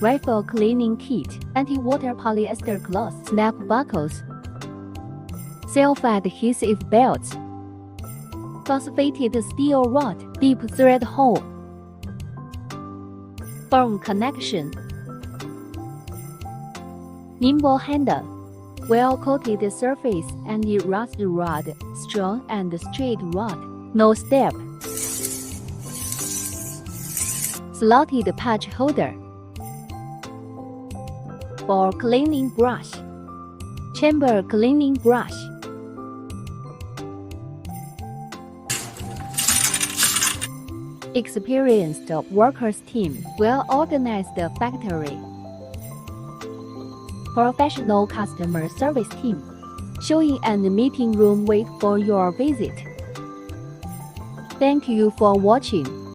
Rifle cleaning kit, anti-water polyester cloth, snap buckles, self-adhesive belts, phosphated steel rod, deep thread hole, firm connection, nimble handle, well-coated surface, anti-rust rod, strong and straight rod, no step, slotted patch holder, ball cleaning brush, chamber cleaning brush, experienced workers team, well-organized factory, professional customer service team, showing and meeting room wait for your visit. Thank you for watching.